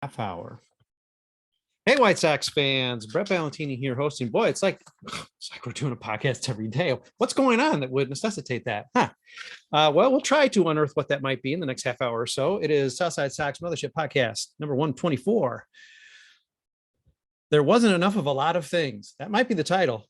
half hour. Hey, White Sox fans, Brett Ballantini here hosting. Boy, it's like we're doing a podcast every day. What's going on that would necessitate that? Well, we'll try to unearth what that might be in the next half hour or so. It is Southside Sox Mothership Podcast, number 124. There wasn't enough of a lot of things. That might be the title.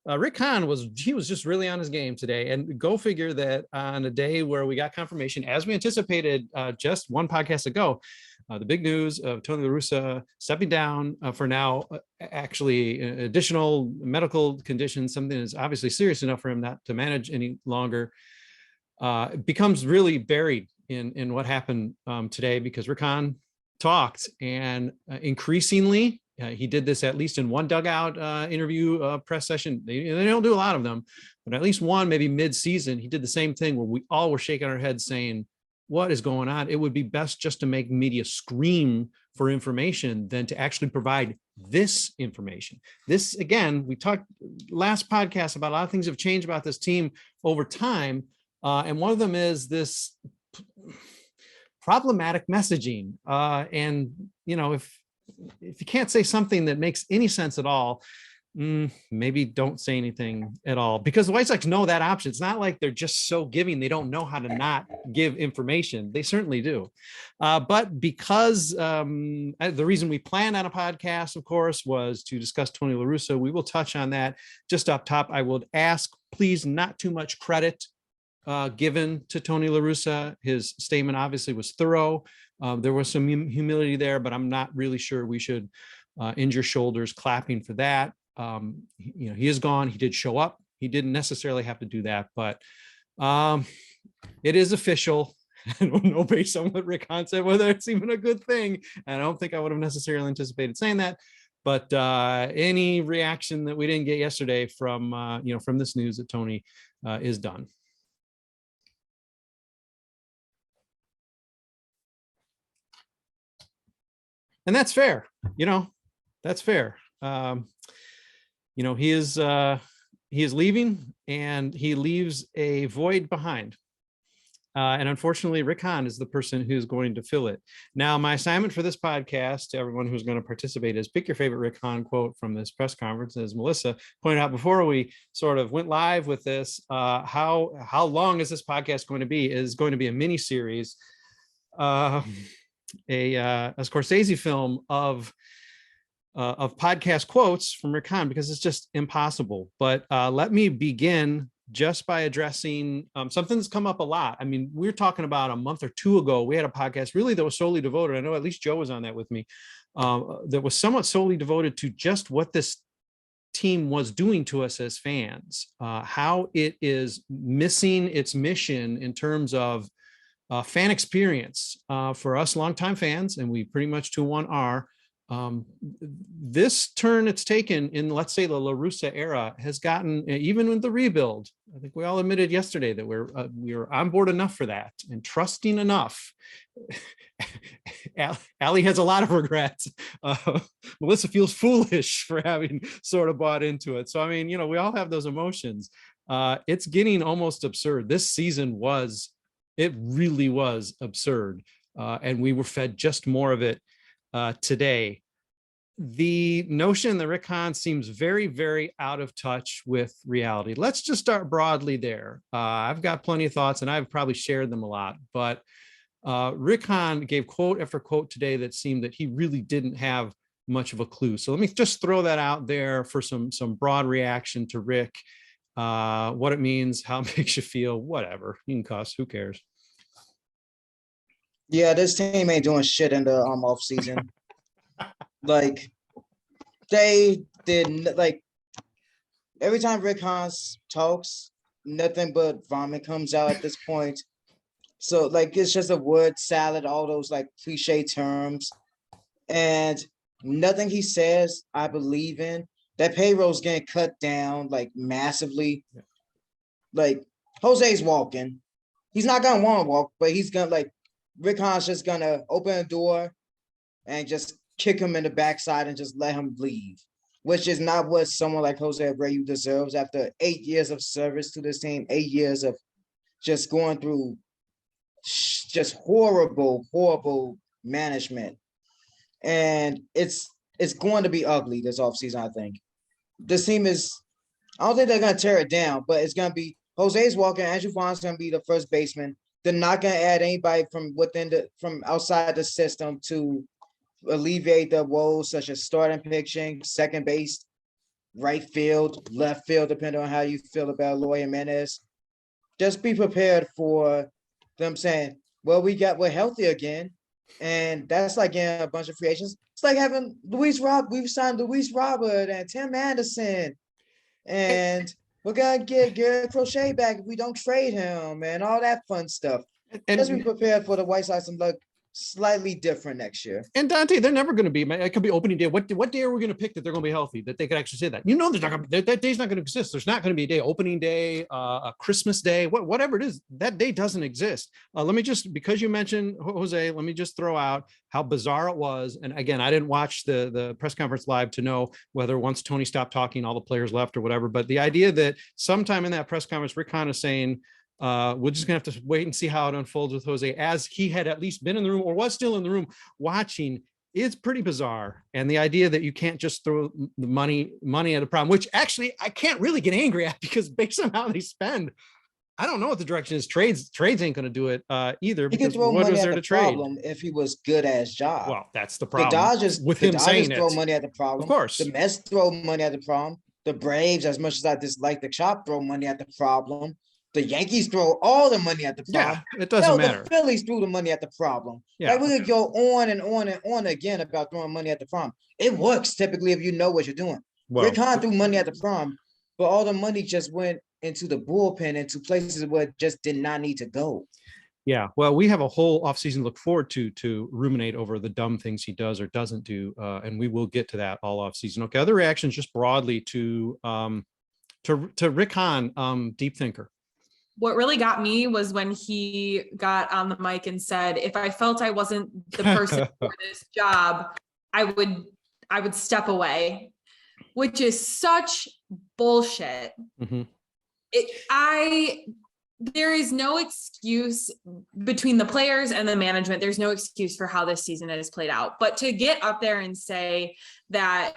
Rick Hahn was just really on his game today, and go figure that on a day where we got confirmation, as we anticipated just one podcast ago, the big news of Tony La Russa stepping down for now, actually additional medical conditions, something that's obviously serious enough for him not to manage any longer, becomes really buried in what happened today, because Rick Hahn talked, and increasingly, he did this at least in one dugout interview press session. They don't do a lot of them, but at least one, maybe mid-season, he did the same thing where we all were shaking our heads saying, what is going on? It would be best just to make media scream for information than to actually provide this information. This, again, we talked last podcast about a lot of things have changed about this team over time. And one of them is this problematic messaging. And, you know, if you can't say something that makes any sense at all, maybe don't say anything at all, because the White Sox know that option. It's not like they're just so giving they don't know how to not give information. They certainly do. But because the reason we planned on a podcast, of course, was to discuss Tony La Russa, we will touch on that just up top. I would ask, please, not too much credit given to Tony La Russa. His statement obviously was thorough. There was some humility there, but I'm not really sure we should injure shoulders clapping for that. You know, he is gone. He did show up. He didn't necessarily have to do that, but it is official. I don't know, based on what Rick Hahn said, whether it's even a good thing. And I don't think I would have necessarily anticipated saying that. But any reaction that we didn't get yesterday from from this news that Tony is done. And that's fair. That's fair. He is leaving, and he leaves a void behind. And unfortunately, Rick Hahn is the person who's going to fill it. Now, my assignment for this podcast to everyone who's going to participate is pick your favorite Rick Hahn quote from this press conference. As Melissa pointed out before we sort of went live with this, how long is this podcast going to be? It is going to be a mini series, a Scorsese film of podcast quotes from Rick Hahn, because it's just impossible. But let me begin just by addressing something that's come up a lot. I mean, we were talking about a month or two ago, we had a podcast really that was solely devoted, I know at least Joe was on that with me, that was somewhat solely devoted to just what this team was doing to us as fans, how it is missing its mission in terms of fan experience for us longtime fans, and we pretty much 2-1 are. This turn it's taken in, let's say, the La Russa era has gotten, even with the rebuild, I think we all admitted yesterday that we're on board enough for that and trusting enough. Allie has a lot of regrets. Melissa feels foolish for having sort of bought into it. So, I mean, we all have those emotions. It's getting almost absurd. This season it really was absurd. And we were fed just more of it today. The notion that Rick Hahn seems very, very out of touch with reality. Let's just start broadly there. I've got plenty of thoughts, and I've probably shared them a lot, but Rick Hahn gave quote after quote today that seemed that he really didn't have much of a clue. So let me just throw that out there for some broad reaction to Rick, what it means, how it makes you feel, whatever. You can cuss, who cares? Yeah, this team ain't doing shit in the off season. Like, they did, like, every time Rick Hahn talks, nothing but vomit comes out at this point. So, like, it's just a word salad, all those, like, cliche terms. And nothing he says, I believe in. That payroll's getting cut down, like, massively. Yeah. Like, Jose's walking. He's not going to want to walk, but he's going to, like, Rick Hahn's just going to open a door and just kick him in the backside and just let him leave, which is not what someone like Jose Abreu deserves after 8 years of service to this team, 8 years of just going through just horrible management. and it's going to be ugly this offseason. I think this team is. I don't think they're gonna tear it down, but it's gonna be Jose's walking. Andrew Vaughn's gonna be the first baseman. They're not gonna add anybody from outside the system to alleviate the woes such as starting pitching, second base, right field, left field, depending on how you feel about Loy Jimenez. Just be prepared for them saying, well, we're healthy again. And that's like getting a bunch of free agents. It's like having we've signed Luis Robert and Tim Anderson. And we're gonna get Garrett Crochet back if we don't trade him and all that fun stuff. Just be prepared for the White Sox to look slightly different next year. And Dante, they're never going to be. It could be opening day. What day are we going to pick that they're going to be healthy? That they could actually say that. There's not going to, that day's not going to exist. There's not going to be a day, opening day, a Christmas day, whatever it is. That day doesn't exist. Let me just, because you mentioned Jose, let me just throw out how bizarre it was. And again, I didn't watch the press conference live to know whether once Tony stopped talking, all the players left or whatever. But the idea that sometime in that press conference, Rick Hahn is saying, we're just gonna have to wait and see how it unfolds with Jose, as he had at least been in the room or was still in the room watching, is pretty bizarre. And the idea that you can't just throw the money at a problem, which actually I can't really get angry at, because based on how they spend, I don't know what the direction is. Trades ain't gonna do it either. He could throw money at the problem if he was good at his job. Well, that's the problem. The Dodgers throw money at the problem. Of course. The Mets throw money at the problem. The Braves, as much as I dislike the Chop, throw money at the problem. The Yankees throw all the money at the problem. Yeah, it doesn't matter. The Phillies threw the money at the problem. Yeah. Like, we could go on and on and on again about throwing money at the problem. It works typically if you know what you're doing. Well, Rick Hahn threw money at the problem, but all the money just went into the bullpen, into places where it just did not need to go. Yeah, well, we have a whole offseason to look forward to ruminate over the dumb things he does or doesn't do, and we will get to that all offseason. Okay, other reactions just broadly to Rick Hahn, deep thinker. What really got me was when he got on the mic and said, if I felt I wasn't the person for this job, I would step away, which is such bullshit. Mm-hmm. There is no excuse between the players and the management. There's no excuse for how this season has played out. But to get up there and say that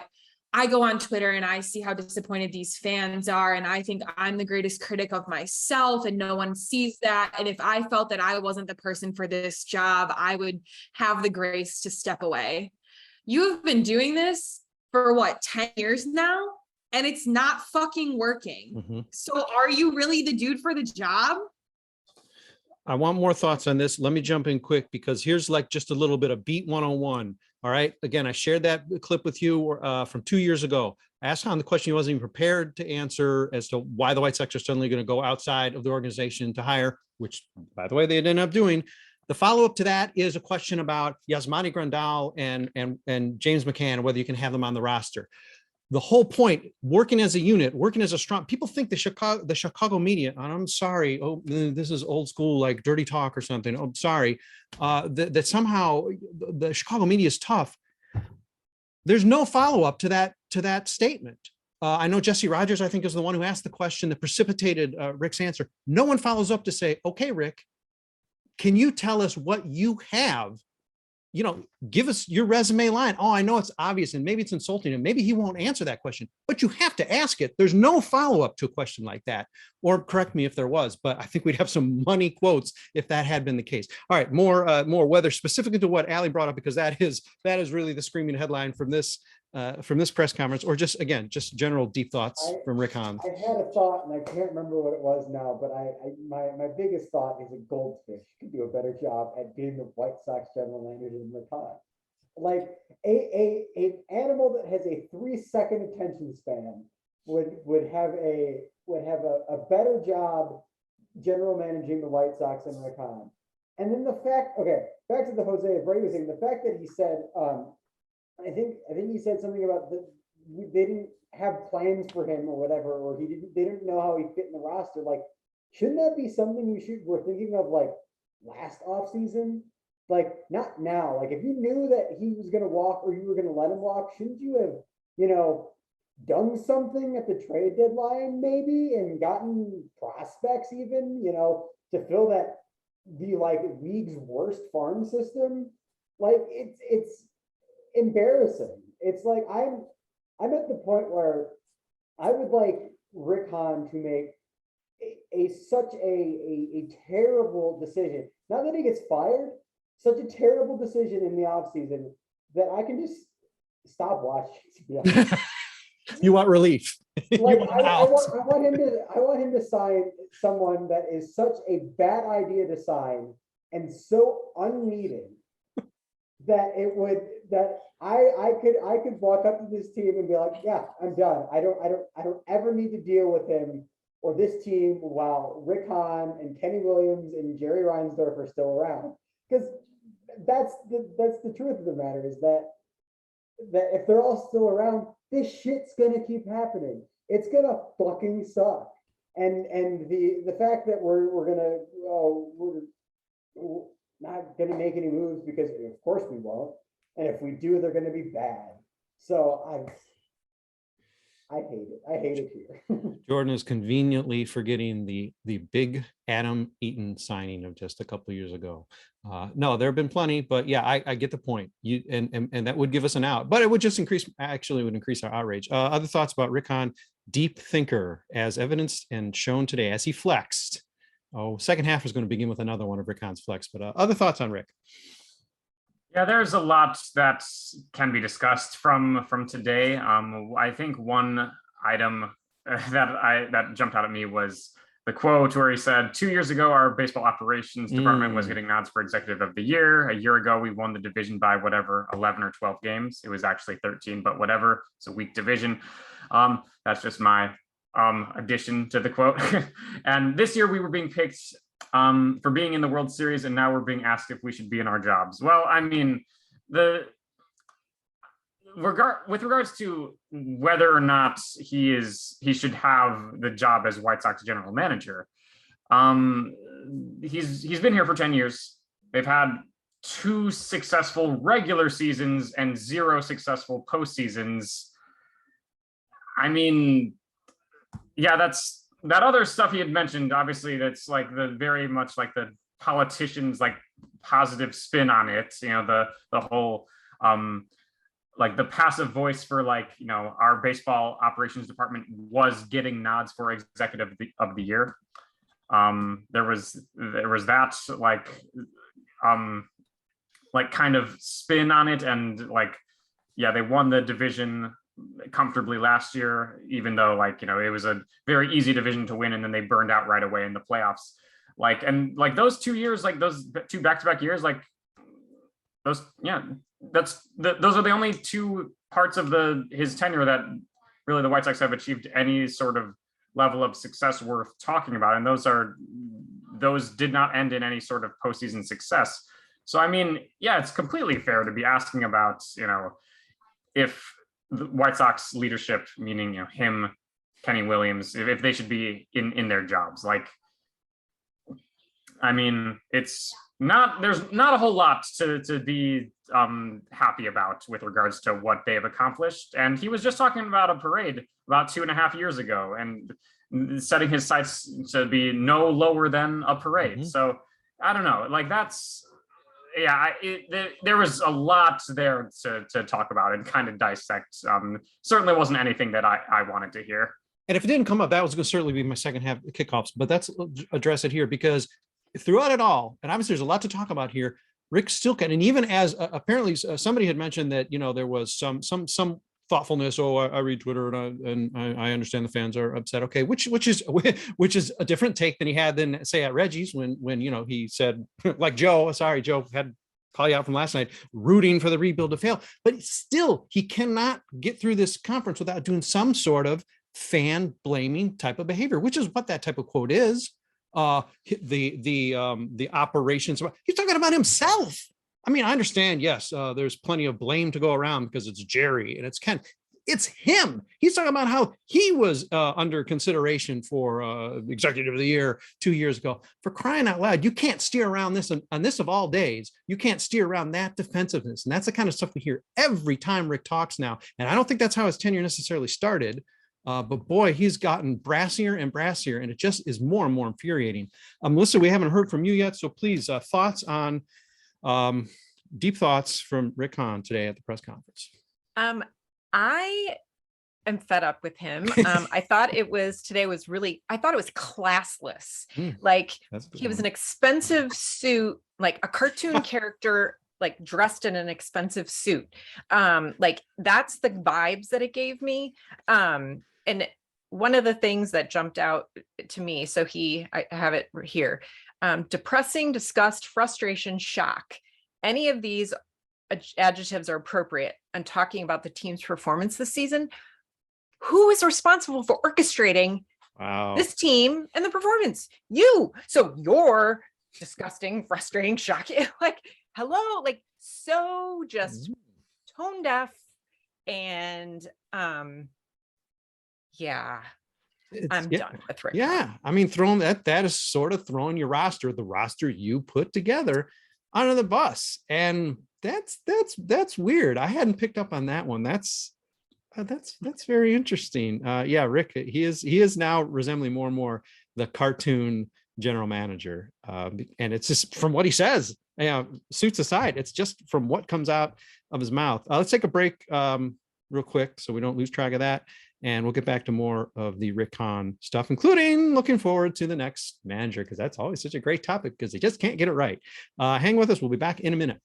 I go on Twitter and I see how disappointed these fans are, and I think I'm the greatest critic of myself and no one sees that. And if I felt that I wasn't the person for this job, I would have the grace to step away. You have been doing this for 10 years now? And it's not fucking working. Mm-hmm. So are you really the dude for the job? I want more thoughts on this. Let me jump in quick, because here's like just a little bit of beat 101. All right. Again, I shared that clip with you from 2 years ago. I asked Hahn the question he wasn't even prepared to answer as to why the White Sox are suddenly going to go outside of the organization to hire, which, by the way, they ended up doing. The follow-up to that is a question about Yasmani Grandal and James McCann, whether you can have them on the roster. The whole point, working as a unit, working as a strong, people think the Chicago media, and I'm sorry, this is old school, like dirty talk or something. I'm sorry, that somehow the Chicago media is tough. There's no follow-up to that statement. I know Jesse Rogers, I think, is the one who asked the question that precipitated Rick's answer. No one follows up to say, okay, Rick, can you tell us what you have? Give us your resume line. Oh, I know it's obvious and maybe it's insulting and maybe he won't answer that question, but you have to ask it. There's no follow-up to a question like that. Or correct me if there was, but I think we'd have some money quotes if that had been the case. All right, more weather specifically to what Allie brought up, because that is really the screaming headline from this press conference, or just general deep thoughts from Rick Hahn. I had a thought and I can't remember what it was now, but my biggest thought is a goldfish could do a better job at being the White Sox general manager than Rick Hahn. Like an animal that has a 3-second attention span would have a better job general managing the White Sox than Rick Hahn. And then the fact, okay, back to the Jose Abreu thing, the fact that he said, I think he said something about they didn't have plans for him or whatever, or they didn't know how he fit in the roster. Like, shouldn't that be something we're thinking of like last offseason? Like, not now. Like, if you knew that he was going to walk or you were going to let him walk, shouldn't you have, done something at the trade deadline maybe and gotten prospects even, to fill the league's worst farm system? Like, it's embarrassing. It's like I'm at the point where I would like Rick Hahn to make such a terrible decision. Not that he gets fired, such a terrible decision in the offseason that I can just stop watching, to be honest. You want relief. You Like want I out. want him to sign someone that is such a bad idea to sign and so unneeded that I could walk up to this team and be like, yeah, I'm done. I don't ever need to deal with him or this team while Rick Hahn and Kenny Williams and Jerry Reinsdorf are still around. Because that's the truth of the matter, is that if they're all still around, this shit's gonna keep happening. It's gonna fucking suck. And the fact that we're not gonna make any moves, because of course we won't. And if we do, they're gonna be bad. So I hate it. I hate it here. Jordan is conveniently forgetting the big Adam Eaton signing of just a couple of years ago. No, there have been plenty, but yeah, I get the point. You and that would give us an out, but it would just increase our outrage. Other thoughts about Rick Hahn, deep thinker, as evidenced and shown today as he flexed. Oh, second half is going to begin with another one of Rick Hahn's flex, but other thoughts on Rick? Yeah, there's a lot that can be discussed from today. I think one item that jumped out at me was the quote where he said, 2 years ago, our baseball operations department was getting nods for executive of the year. A year ago, we won the division by whatever, 11 or 12 games. It was actually 13, but whatever. It's a weak division. That's just my addition to the quote. And this year we were being picked for being in the World Series, and now we're being asked if we should be in our jobs. Well, I mean, with regards to whether or not he should have the job as White Sox general manager, he's been here for 10 years. They've had 2 successful regular seasons and 0 successful postseasons. I mean, yeah, that other stuff he had mentioned, obviously, that's like the very much like the politicians like positive spin on it, you know, the whole like the passive voice for, like, you know, our baseball operations department was getting nods for executive of the year. There was that like kind of spin on it, and like, yeah, they won the division comfortably last year, even though, like, you know, it was a very easy division to win, and then they burned out right away in the playoffs. Like, and like those 2 years, like those 2 back-to-back years, like those, yeah, those are the only 2 parts of his tenure that really the White Sox have achieved any sort of level of success worth talking about, and those did not end in any sort of postseason success. So I mean, yeah, it's completely fair to be asking about, you know, if the White Sox leadership, meaning, you know, him, Kenny Williams, if they should be in their jobs. Like, I mean, there's not a whole lot to be happy about with regards to what they have accomplished. And he was just talking about a parade about 2.5 years ago and setting his sights to be no lower than a parade. Mm-hmm. So I don't know, like that's, yeah, there was a lot there to talk about and kind of dissect. Certainly wasn't anything that I wanted to hear. And if it didn't come up, that was going to certainly be my second half kickoffs, but let's address it here, because throughout it all, and obviously there's a lot to talk about here, Rick still can, and even as apparently somebody had mentioned that, you know, there was some thoughtfulness. Oh, I read Twitter and I understand the fans are upset. Okay, which is a different take than he had than, say, at Reggie's when you know, he said, like Joe had to call you out from last night, rooting for the rebuild to fail. But still, he cannot get through this conference without doing some sort of fan blaming type of behavior, which is what that type of quote is. The operations, he's talking about himself. I mean, I understand, yes, there's plenty of blame to go around because it's Jerry and it's Ken. It's him. He's talking about how he was under consideration for executive of the year 2 years ago. For crying out loud, you can't steer around this, on this of all days. You can't steer around that defensiveness. And that's the kind of stuff we hear every time Rick talks now. And I don't think that's how his tenure necessarily started. But boy, he's gotten brassier and brassier, and it just is more and more infuriating. Melissa, we haven't heard from you yet, so please, thoughts on deep thoughts from Rick Hahn today at the press conference. I am fed up with him. I thought it was classless. Like he was an expensive suit, like a cartoon character, like dressed in an expensive suit. Like that's the vibes that it gave me. And one of the things that jumped out to me, so I have it here. Depressing, disgust, frustration, shock. Any of these adjectives are appropriate. I'm talking about the team's performance this season. Who is responsible for orchestrating this team and the performance? You. So you're disgusting, frustrating, shocking. Like, hello, like so just tone deaf. And yeah, I'm done with Rick. Yeah, I mean, that is sort of throwing your roster, the roster you put together, under the bus, and that's weird. I hadn't picked up on that one. That's very interesting. Yeah, Rick, he is now resembling more and more the cartoon general manager, and it's just from what he says. Suits aside, it's just from what comes out of his mouth. Let's take a break real quick so we don't lose track of that, and we'll get back to more of the Rick Hahn stuff, including looking forward to the next manager, because that's always such a great topic because they just can't get it right. Hang with us. We'll be back in a minute.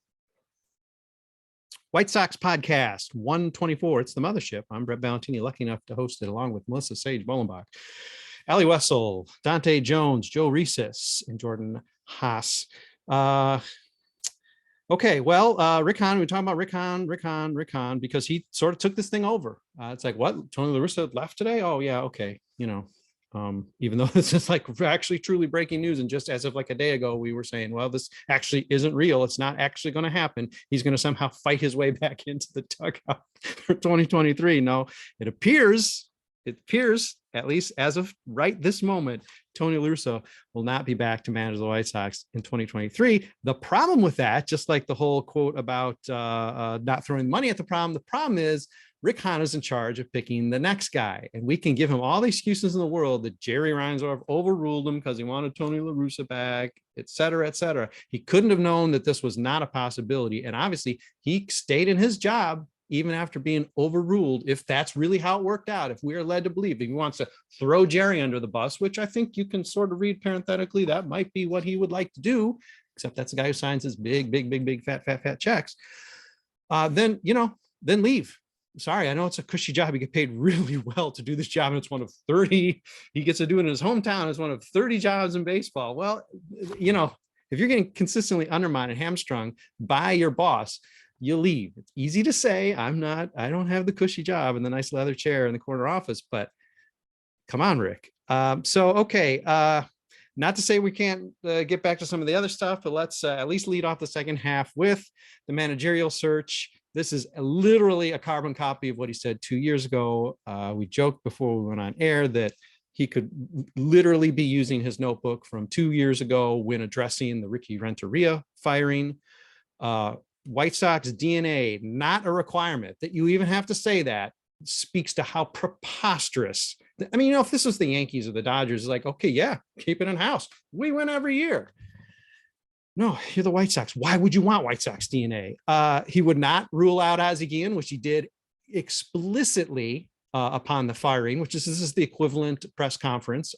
White Sox podcast 124. It's the mothership. I'm Brett Ballantini, lucky enough to host it along with Melissa Sage-Bollenbach, Allie Wesel, Dante Jones, Joe Resis, and Jordan Haas. Okay, well, Rick Hahn, we're talking about Rick Hahn, because he sort of took this thing over. It's like, what? Tony La Russa left today? Oh, yeah, okay. Even though this is like actually truly breaking news, and just as of like a day ago, we were saying, well, this actually isn't real. It's not actually going to happen. He's going to somehow fight his way back into the dugout for 2023. No, it appears, at least as of right this moment, Tony La Russa will not be back to manage the White Sox in 2023. The problem with that, just like the whole quote about not throwing money at the problem is Rick Hahn is in charge of picking the next guy. And we can give him all the excuses in the world that Jerry Reinsdorf overruled him because he wanted Tony La Russa back, et cetera, et cetera. He couldn't have known that this was not a possibility. And obviously he stayed in his job even after being overruled, if that's really how it worked out, if we are led to believe that he wants to throw Jerry under the bus, which I think you can sort of read parenthetically, that might be what he would like to do, except that's the guy who signs his big, fat checks. Then leave. Sorry, I know it's a cushy job. You get paid really well to do this job, and it's one of 30. He gets to do it in his hometown. It's one of 30 jobs in baseball. Well, if you're getting consistently undermined and hamstrung by your boss, you leave. It's easy to say, I don't have the cushy job and the nice leather chair in the corner office, but come on, Rick. Not to say we can't get back to some of the other stuff, but let's at least lead off the second half with the managerial search. This is literally a carbon copy of what he said 2 years ago. We joked before we went on air that he could literally be using his notebook from 2 years ago when addressing the Ricky Renteria firing. White Sox DNA, not a requirement that you even have to say that, speaks to how preposterous. I mean, if this was the Yankees or the Dodgers, it's like, okay, yeah, keep it in house. We win every year. No, you're the White Sox. Why would you want White Sox DNA? He would not rule out Ozzie Guillen, which he did explicitly upon the firing, this is the equivalent press conference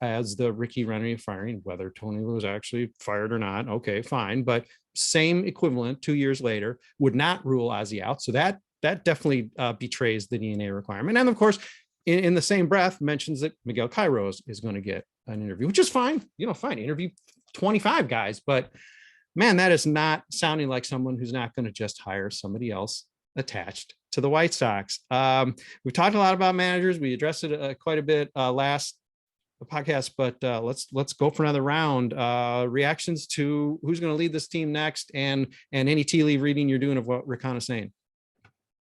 as the Ricky Renteria firing, whether Tony was actually fired or not. Okay, fine. But same equivalent 2 years later, would not rule Ozzie out. So that definitely betrays the DNA requirement. And of course, in the same breath, mentions that Miguel Kairos is going to get an interview, which is fine. Fine. Interview 25 guys. But man, that is not sounding like someone who's not going to just hire somebody else attached to the White Sox. We've talked a lot about managers. We addressed it quite a bit last podcast, but let's go for another round. Reactions to who's going to lead this team next, and any tea leaf reading you're doing of what Rick Hahn is saying.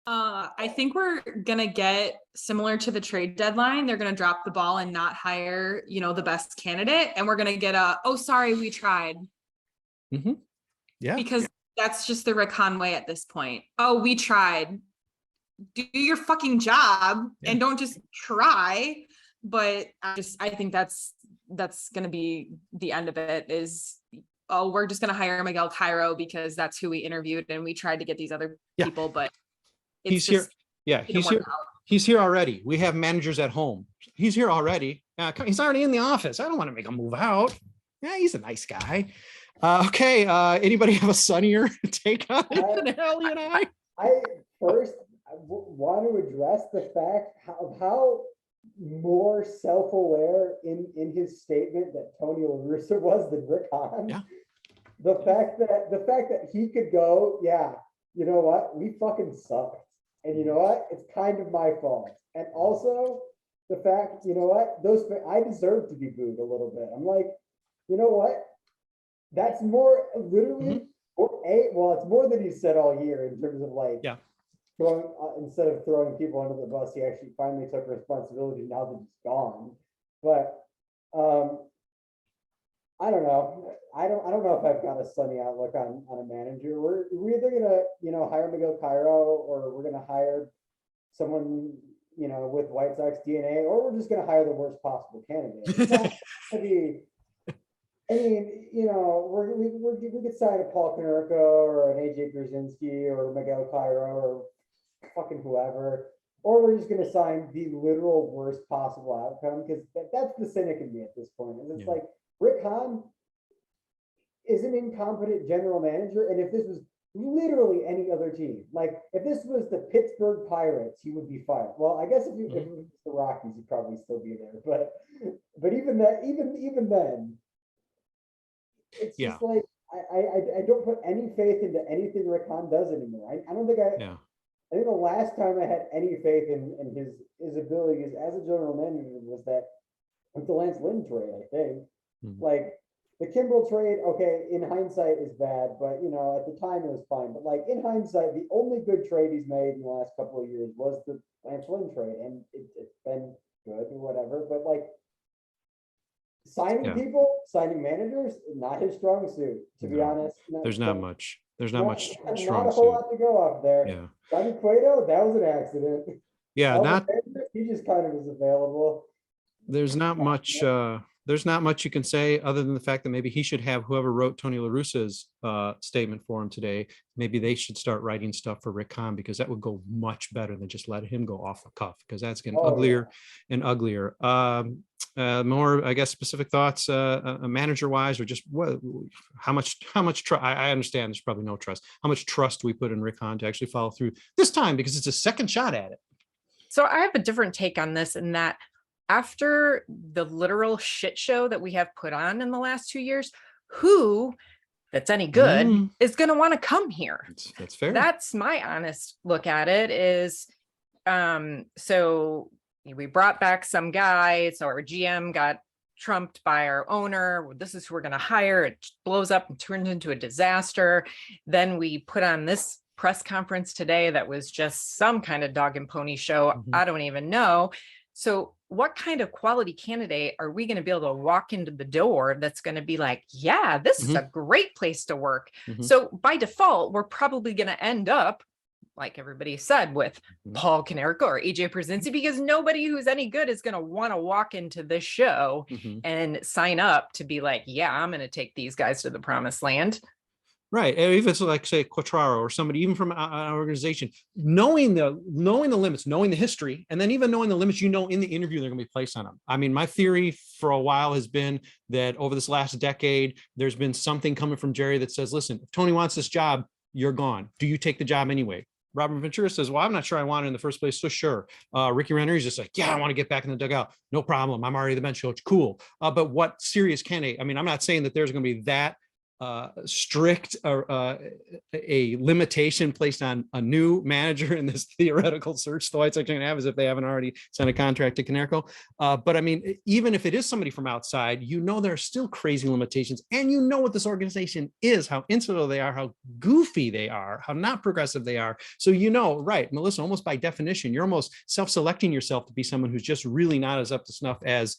I think we're gonna get similar to the trade deadline. They're gonna drop the ball and not hire, the best candidate, and we're gonna get oh, sorry, we tried. Mm-hmm. Yeah, because that's just the Rick Hahn way at this point. Oh, we tried. Do your fucking job and don't just try. But I think that's going to be the end of it, is oh, we're just going to hire Miguel Cairo because that's who we interviewed, and we tried to get these other people, but he's here. Yeah, he's here. He's here already. We have managers at home. He's here already. He's already in the office. I don't want to make him move out. Yeah, he's a nice guy. Okay. Anybody have a sunnier take on it than Allie and I? I first want to address the fact how more self-aware in his statement that Tony La Russa was than Rick Hahn. Yeah. The fact that he could go, yeah, you know what, we fucking sucked. And you know what? It's kind of my fault. And also the fact, you know what, I deserve to be booed a little bit. I'm like, you know what? That's more literally, it's more than he said all year in terms of like, throwing, instead of throwing people under the bus, he actually finally took responsibility now that he's gone. But I don't know. I don't know if I've got a sunny outlook on a manager. We're either gonna, you know, hire Miguel Cairo, or we're gonna hire someone, you know, with White Sox DNA, or we're just gonna hire the worst possible candidate. It's not gonna be, I mean, you know, we could sign a Paul Konerko or an AJ Grzinski or Miguel Cairo or fucking whoever, or we're just gonna sign the literal worst possible outcome, because that's the cynic in me at this point. And it's like, Rick Hahn is an incompetent general manager, and if this was literally any other team, like if this was the Pittsburgh Pirates, he would be fired. Well, I guess if it was the Rockies, he'd probably still be there. But even that, even then, it's just like I don't put any faith into anything Rick Hahn does anymore. I don't think I think the last time I had any faith in his abilities as a general manager was that with the Lance Lynn trade, I think. Like the Kimbrel trade, okay, in hindsight is bad, but you know, at the time it was fine. But like in hindsight, the only good trade he's made in the last couple of years was the Lance Lynn trade, and it's been good or whatever. But like signing people, signing managers, not his strong suit, to be honest. There's not much. There's not much strong suit. Not a whole lot to go off there. Yeah. Signing Cueto, that was an accident. Yeah, he just kind of was available. There's not much. There's not much you can say other than the fact that maybe he should have whoever wrote Tony La Russa's statement for him today. Maybe they should start writing stuff for Rick Hahn, because that would go much better than just let him go off the cuff, because that's getting uglier and uglier. More, I guess, specific thoughts, manager wise, or just how much trust. I understand there's probably no trust. How much trust we put in Rick Hahn to actually follow through this time, because it's a second shot at it. So I have a different take on this, in that after the literal shit show that we have put on in the last 2 years, who that's any good is going to want to come here? That's fair. That's my honest look at it. Is so we brought back some guy, so our GM got trumped by our owner. This is who we're going to hire. It blows up and turns into a disaster. Then we put on this press conference today that was just some kind of dog and pony show. I don't even know. So what kind of quality candidate are we going to be able to walk into the door that's going to be like, yeah, this is a great place to work? So by default, we're probably going to end up, like everybody said, with Paul Konerko or AJ Grzinski, because nobody who's any good is going to want to walk into this show and sign up to be like, yeah, I'm going to take these guys to the promised land. Right. And if it's like, say, Quatraro or somebody, even from an organization, knowing the limits, knowing the history, and then even knowing the limits, in the interview, they're going to be placed on them. I mean, my theory for a while has been that over this last decade, there's been something coming from Jerry that says, listen, if Tony wants this job, you're gone. Do you take the job anyway? Robert Ventura says, well, I'm not sure I want it in the first place. So sure. Ricky Renner is just like, yeah, I want to get back in the dugout. No problem. I'm already the bench coach. Cool. But what serious candidate? I mean, I'm not saying that there's going to be that strict a limitation placed on a new manager in this theoretical search the White Sox are going to have, as if they haven't already signed a contract to Konerko. But I mean, even if it is somebody from outside, there are still crazy limitations, and what this organization is, how insular they are, how goofy they are, how not progressive they are. So right, Melissa, almost by definition, you're almost self-selecting yourself to be someone who's just really not as up to snuff as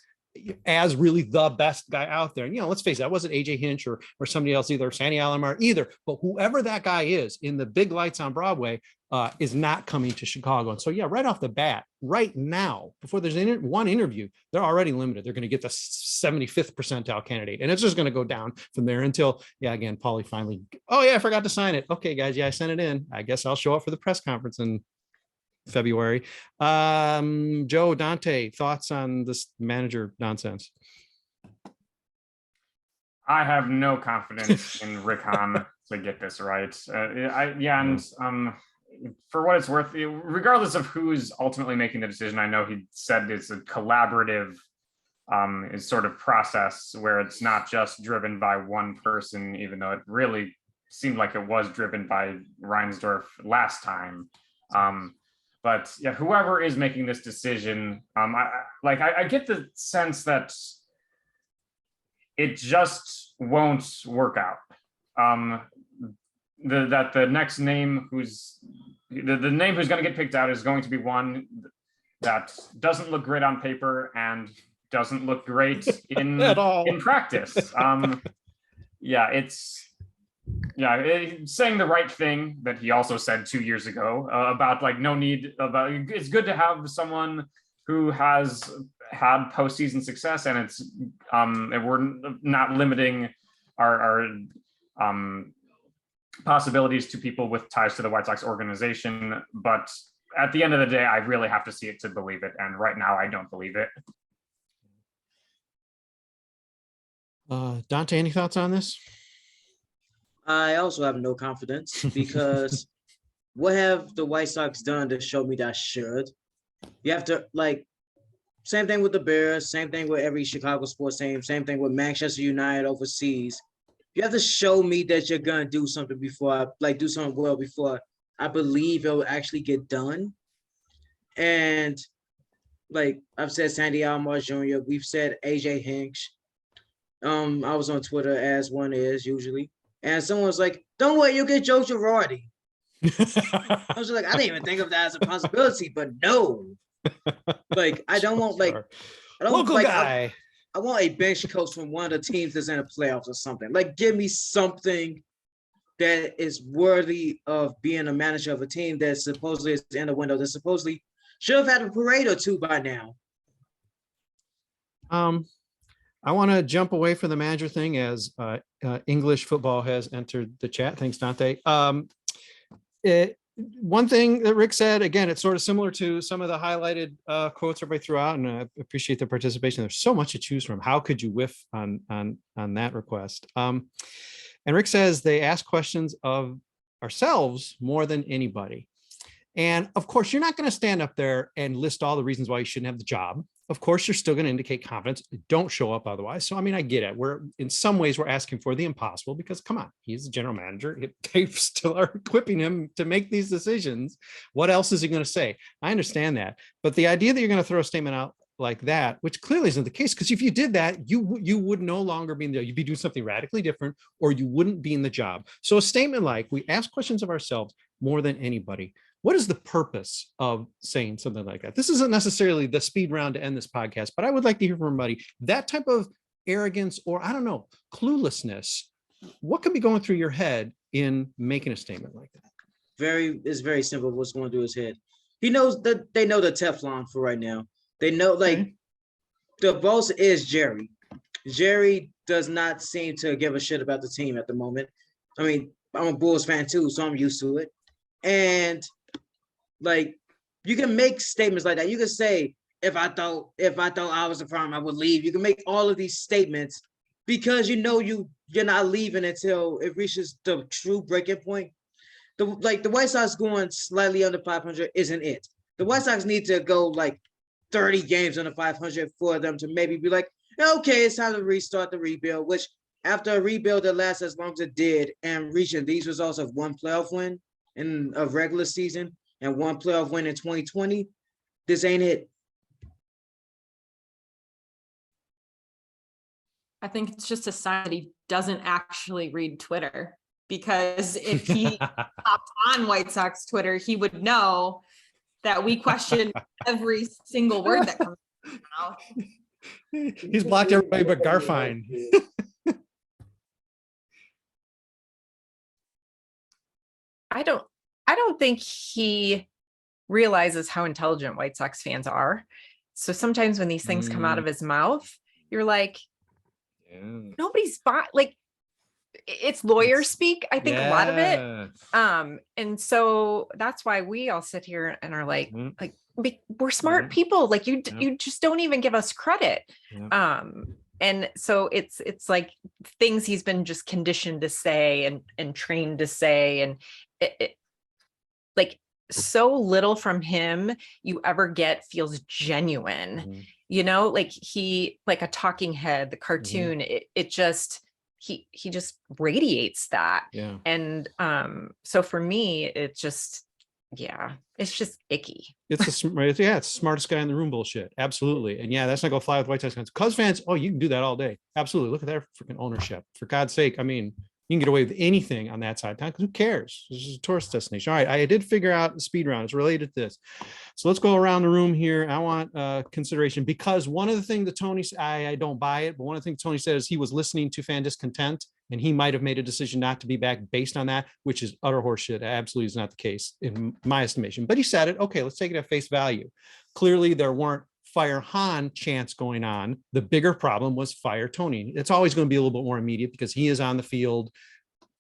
as really the best guy out there. And, let's face it, that wasn't AJ Hinch or somebody else either, Sandy Alomar either, but whoever that guy is in the big lights on Broadway is not coming to Chicago. And so, right off the bat, right now, before there's one interview, they're already limited. They're going to get the 75th percentile candidate. And it's just going to go down from there until, again, Paulie finally, I forgot to sign it. Okay, guys, I sent it in. I guess I'll show up for the press conference in February. Joe, Dante, thoughts on this manager nonsense? I have no confidence in Rick Hahn to get this right. For what it's worth, regardless of who's ultimately making the decision, I know he said it's a collaborative is sort of process where it's not just driven by one person, even though it really seemed like it was driven by Reinsdorf last time. But whoever is making this decision, I get the sense that it just won't work out. That the next name who's the name who's going to get picked out is going to be one that doesn't look great on paper and doesn't look great in at all in practice. Saying the right thing that he also said 2 years ago about it's good to have someone who has had postseason success, and it's and we're not limiting our possibilities to people with ties to the White Sox organization. But at the end of the day, I really have to see it to believe it, and right now I don't believe it. Dante, any thoughts on this? I also have no confidence because what have the White Sox done to show me that I should? You have to same thing with the Bears, same thing with every Chicago sports team, same thing with Manchester United overseas. You have to show me that you're gonna do something before do something well before I believe it will actually get done. And I've said Sandy Alomar Jr., we've said AJ Hinch. I was on Twitter, as one is usually. And someone was like, don't worry, you'll get Joe Girardi. I was like, I didn't even think of that as a possibility, but no. I don't want local guy. I want a bench coach from one of the teams that's in the playoffs or something. Give me something that is worthy of being a manager of a team that supposedly is in the window, that supposedly should have had a parade or two by now. I want to jump away from the manager thing as English football has entered the chat. Thanks, Dante. One thing that Rick said, again, it's sort of similar to some of the highlighted quotes everybody threw out, and I appreciate the participation. There's so much to choose from. How could you whiff on that request? And Rick says they ask questions of ourselves more than anybody. And of course, you're not going to stand up there and list all the reasons why you shouldn't have the job. Of course, you're still going to indicate confidence. Don't show up otherwise. So, I get it. We're in some ways we're asking for the impossible because, come on, he's the general manager. They still are equipping him to make these decisions. What else is he going to say? I understand that. But the idea that you're going to throw a statement out like that, which clearly isn't the case, because if you did that, you would no longer be in there. You'd be doing something radically different, or you wouldn't be in the job. So a statement like, we ask questions of ourselves more than anybody. What is the purpose of saying something like that? This isn't necessarily the speed round to end this podcast, but I would like to hear from everybody that type of arrogance or, I don't know, cluelessness. What could be going through your head in making a statement like that? It's very simple what's going through his head. He knows that they know the Teflon for right now. They know the boss is Jerry. Jerry does not seem to give a shit about the team at the moment. I'm a Bulls fan too, so I'm used to it. And you can make statements like that. You can say, if I thought I was the problem, I would leave. You can make all of these statements because you're not leaving until it reaches the true breaking point. The White Sox going slightly under 500 isn't it. The White Sox need to go 30 games under 500 for them to maybe be okay, it's time to restart the rebuild, which after a rebuild that lasts as long as it did and reaching these results of one playoff win in a regular season and one playoff win in 2020, this ain't it. I think it's just a sign that he doesn't actually read Twitter, because if he hopped on White Sox Twitter, he would know that we question every single word that comes out. He's blocked everybody but Garfine. I don't think he realizes how intelligent White Sox fans are. So sometimes when these things come out of his mouth, you're like, nobody's like, it's lawyer speak, I think, a lot of it. And so that's why we all sit here and are like we're smart people. Like you just don't even give us credit. And so it's like things he's been just conditioned to say and trained to say, and it like so little from him you ever get feels genuine. You know, like like a talking head, the cartoon, it just he just radiates that. And so for me it's just icky. It's the smartest guy in the room bullshit. Absolutely. And that's not gonna fly with White Sox fans. Cubs fans, oh, you can do that all day. Absolutely. Look at their freaking ownership. For God's sake. I mean, you can get away with anything on that side of town because who cares? This is a tourist destination. All right. I did figure out the speed round. It's related to this. So let's go around the room here. I want consideration because one of the things that Tony, I don't buy it, but one of the things Tony said is he was listening to fan discontent and he might have made a decision not to be back based on that, which is utter horseshit. Absolutely is not the case in my estimation, but he said it. Okay, let's take it at face value. Clearly there weren't fire Hahn chants going on. The bigger problem was fire Tony. It's always going to be a little bit more immediate because he is on the field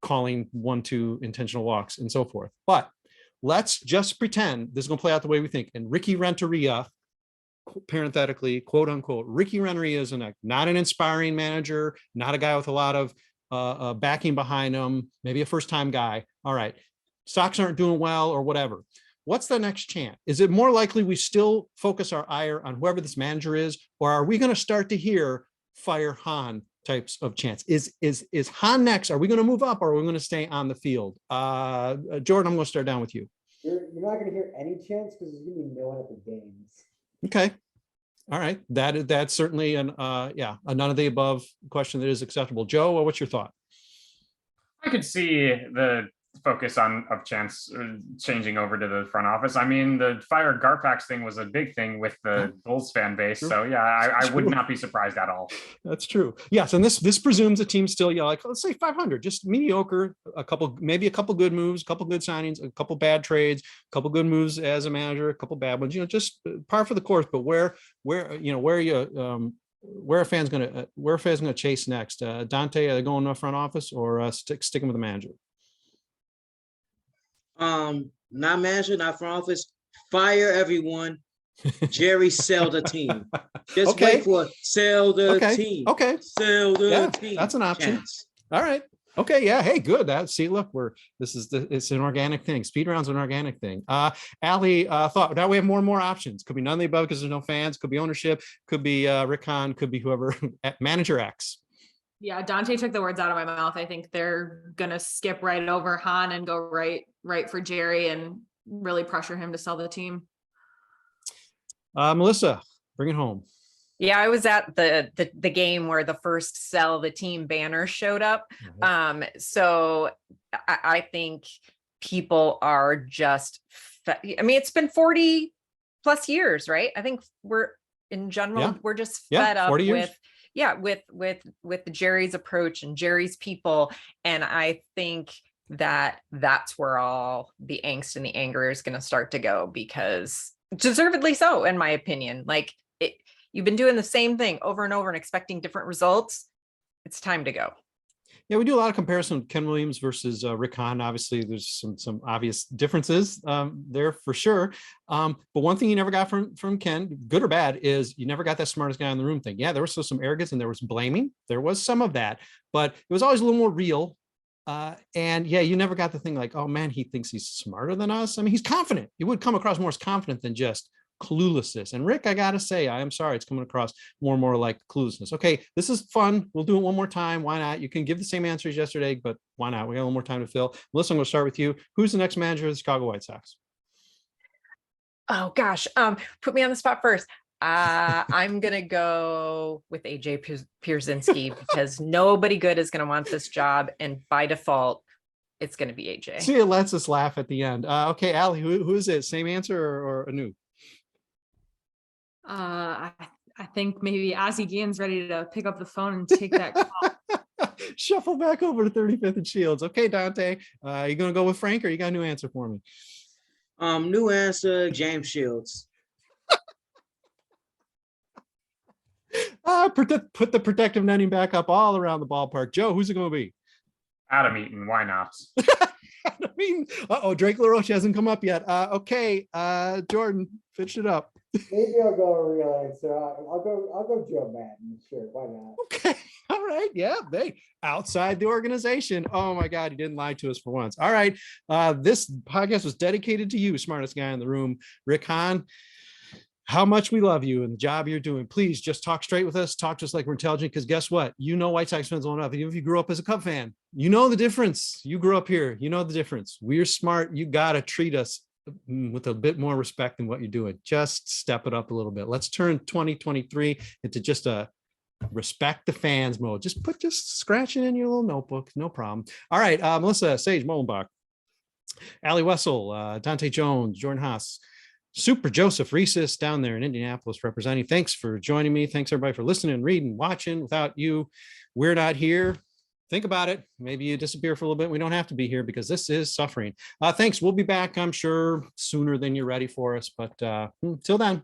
calling 1-2 intentional walks and so forth. But let's just pretend this is going to play out the way we think. And Ricky Renteria, parenthetically, quote unquote, Ricky Renteria is not an inspiring manager, not a guy with a lot of backing behind him, maybe a first-time guy. All right, Sox aren't doing well or whatever. What's the next chant? Is it more likely we still focus our ire on whoever this manager is, or are we going to start to hear fire Hahn types of chants? Is Hahn next? Are we going to move up, or are we going to stay on the field? Jordan, I'm going to start down with you. You're not going to hear any chants because there's going to be no one at the games. Okay. All right. That's certainly a none of the above question that is acceptable. Joe, what's your thought? I could see the focus of chance changing over to the front office. I mean, the fire Garpax thing was a big thing with the Bulls fan base. True. So I would not be surprised at all. That's true. Yes, and this presumes a team still, like, let's say 500, just mediocre, maybe a couple good moves, a couple good signings, a couple bad trades, a couple good moves as a manager, a couple bad ones, just par for the course. But where are fans gonna chase next? Dante, are they going to the front office or sticking with the manager? Not manager, not front office. Fire everyone. Jerry, sell the team. Just wait for sell the team. Okay. Sell the team. That's an option. Chance. All right. Okay. Yeah. Hey, good. It's an organic thing. Speed round's an organic thing. Allie, thought now we have more and more options. Could be none of the above because there's no fans. Could be ownership. Could be Rick Hahn. Could be whoever. Manager X. Yeah, Dante took the words out of my mouth. I think they're gonna skip right over Hahn and go right for Jerry and really pressure him to sell the team. Melissa, bring it home. Yeah, I was at the game where the first sell the team banner showed up. So I think people are just, it's been 40 plus years, right? I think we're in general, we're just fed up with Jerry's approach and Jerry's people. And I think that's where all the angst and the anger is going to start to go, because deservedly so, in my opinion. Like, you've been doing the same thing over and over and expecting different results. It's time to go. Yeah, we do a lot of comparison with Ken Williams versus Rick Hahn. Obviously, there's some obvious differences there for sure. But one thing you never got from Ken, good or bad, is you never got that smartest guy in the room thing. Yeah, there was still some arrogance and there was blaming. There was some of that, but it was always a little more real. And you never got the thing like, oh man, he thinks he's smarter than us. I mean, he's confident. He would come across more as confident than just cluelessness. And Rick, I gotta say, I am sorry, it's coming across more and more like cluelessness. Okay, this is fun. We'll do it one more time. Why not? You can give the same answers yesterday, but why not? We got a little more time to fill. Melissa, I'm going to start with you. Who's the next manager of the Chicago White Sox? Oh gosh, put me on the spot first. I'm gonna go with AJ Pierzynski because nobody good is gonna want this job, and by default, it's gonna be AJ. See, it lets us laugh at the end. Okay, Allie, who is it? Same answer or a new? I I think maybe Ozzie Guillen's ready to pick up the phone and take that call. Shuffle back over to 35th and Shields. Okay, Dante, you gonna go with Frank, or you got a new answer for me? New answer, James Shields. Put the protective netting back up all around the ballpark. Joe, who's it gonna be? Adam Eaton, why not? I mean, Drake LaRoche hasn't come up yet. Okay, Jordan, finish it up. Maybe I'll go a real answer. I'll go Joe Madden. Sure, why not? Okay, all right, yeah, they outside the organization. Oh my God, he didn't lie to us for once. All right, this podcast was dedicated to you, smartest guy in the room, Rick Hahn. How much we love you and the job you're doing. Please just talk straight with us. Talk just like we're intelligent, because guess what? You know White Sox fans well enough. Even if you grew up as a Cub fan, you know the difference. You grew up here. You know the difference. We're smart. You got to treat us with a bit more respect than what you're doing. Just step it up a little bit. Let's turn 2023 into just a respect the fans mode. Just scratch it in your little notebook. No problem. All right. Melissa, Sage-Bollenbach, Allie Wesel, Dante Jones, Jordan Haas, Super Joseph Resis down there in Indianapolis representing. Thanks for joining me. Thanks everybody for listening, reading, watching. Without you, we're not here. Think about it. Maybe you disappear for a little bit. We don't have to be here because this is suffering. Thanks. We'll be back, I'm sure, sooner than you're ready for us. But till then,